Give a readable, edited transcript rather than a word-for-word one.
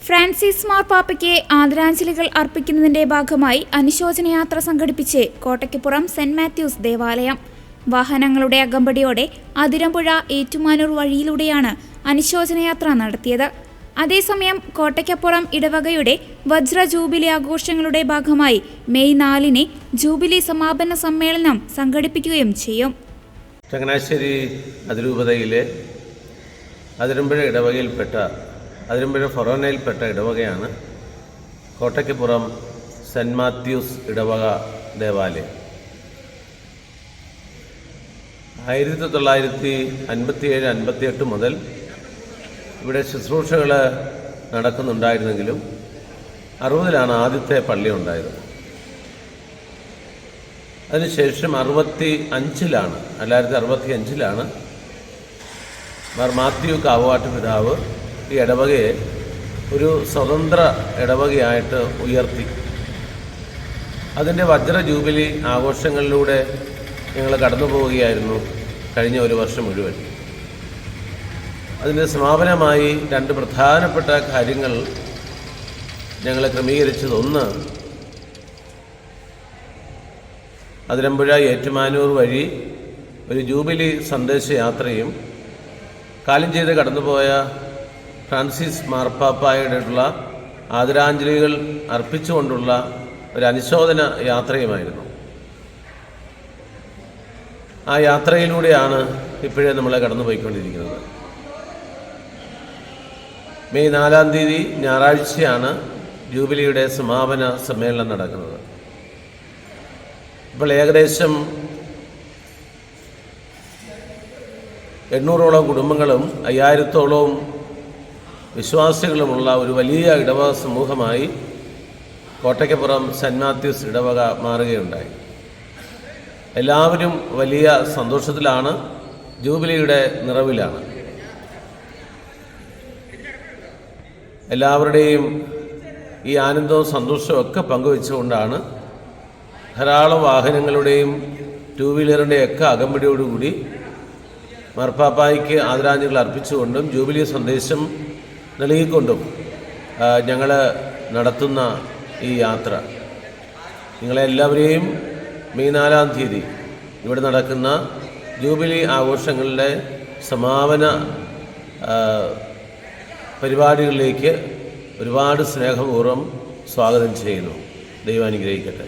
Francis മാർപ്പാപ്പയ്ക്ക് ആദരാഞ്ജലികൾ അർപ്പിക്കുന്നതിന്റെ ഭാഗമായി അനുശോചനയാത്ര സംഘടിപ്പിച്ച് കോട്ടയ്ക്കപ്പുറം സെന്റ് മാത്യൂസ് ദേവാലയം. വാഹനങ്ങളുടെ അകമ്പടിയോടെ അതിരമ്പുഴ ഏറ്റുമാനൂർ വഴിയിലൂടെയാണ് അനുശോചനയാത്ര നടത്തിയത്. അതേസമയം കോട്ടയ്ക്കപ്പുറം ഇടവകയുടെ വജ്ര ജൂബിലി ആഘോഷങ്ങളുടെ ഭാഗമായി മെയ് 4-ന് ജൂബിലി സമാപന സമ്മേളനം സംഘടിപ്പിക്കുകയും ചെയ്യും. ചങ്ങനാശ്ശേരി അതിരൂപതയിലെ അതിരമ്പുഴ ഇടവകയിൽപ്പെട്ട അതിരമ്പുഴ ഫൊറോനയിൽപ്പെട്ട ഇടവകയാണ് കോട്ടയ്ക്കപ്പുറം സെന്റ് മാത്യൂസ് ഇടവക ദേവാലയം. 1957-58 മുതൽ ഇവിടെ ശുശ്രൂഷകൾ നടക്കുന്നുണ്ടായിരുന്നെങ്കിലും 60-ലാണ് ആദ്യത്തെ പള്ളി ഉണ്ടായത്. അതിനുശേഷം 1965-ലാണ് മാർ മാത്യു കാവുകാട്ട് പിതാവ് ഈ ഇടവകയെ ഒരു സ്വതന്ത്ര ഇടവകയായിട്ട് ഉയർത്തി. അതിൻ്റെ വജ്ര ജൂബിലി ആഘോഷങ്ങളിലൂടെ ഞങ്ങൾ കടന്നു പോവുകയായിരുന്നു കഴിഞ്ഞ ഒരു വർഷം മുഴുവൻ. അതിൻ്റെ സമാപനമായി 2 പ്രധാനപ്പെട്ട കാര്യങ്ങൾ ഞങ്ങൾ ക്രമീകരിച്ചത്. ഒന്ന്, അതിരമ്പുഴ ഏറ്റുമാനൂർ വഴി ഒരു ജൂബിലി സന്ദേശയാത്രയും കാലം ചെയ്ത് കടന്നുപോയ ഫ്രാൻസിസ് മാർപ്പാപ്പായോടുള്ള ആദരാഞ്ജലികൾ അർപ്പിച്ചുകൊണ്ടുള്ള ഒരു അനുശോചന യാത്രയുമായിരുന്നു. ആ യാത്രയിലൂടെയാണ് ഇപ്പോഴേ നമ്മൾ കടന്നുപോയിക്കൊണ്ടിരിക്കുന്നത്. മെയ് 4-ാം തീയതി ഞായറാഴ്ചയാണ് ജൂബിലിയുടെ സമാപന സമ്മേളനം നടക്കുന്നത്. ഇപ്പോൾ ഏകദേശം 800ഓളം കുടുംബങ്ങളും 5000-ഓളം വിശ്വാസികളുമുള്ള ഒരു വലിയ ഇടവക സമൂഹമായി കോട്ടയ്ക്കപ്പുറം സെന്റ് മാത്യൂസ് ഇടവക മാറുകയുണ്ടായി. എല്ലാവരും വലിയ സന്തോഷത്തിലാണ്, ജൂബിലിയുടെ നിറവിലാണ്. എല്ലാവരുടെയും ഈ ആനന്ദവും സന്തോഷവും ഒക്കെ പങ്കുവെച്ചുകൊണ്ടാണ് ധാരാളം വാഹനങ്ങളുടെയും 2 വീലറിൻ്റെയൊക്കെ അകമ്പടിയോടുകൂടി മാർപ്പാപ്പായ്ക്ക് ആദരാഞ്ജലികൾ അർപ്പിച്ചുകൊണ്ടും ജൂബിലി സന്ദേശം നൽകിക്കൊണ്ടും ഞങ്ങൾ നടത്തുന്ന ഈ യാത്ര നിങ്ങളെല്ലാവരെയും മെയ് 4-ാം തീയതി ഇവിടെ നടക്കുന്ന ജൂബിലി ആഘോഷങ്ങളുടെ സമാപന പരിപാടികളിലേക്ക് ഒരുപാട് സ്നേഹപൂർവ്വം സ്വാഗതം ചെയ്യുന്നു. ദൈവം അനുഗ്രഹിക്കട്ടെ.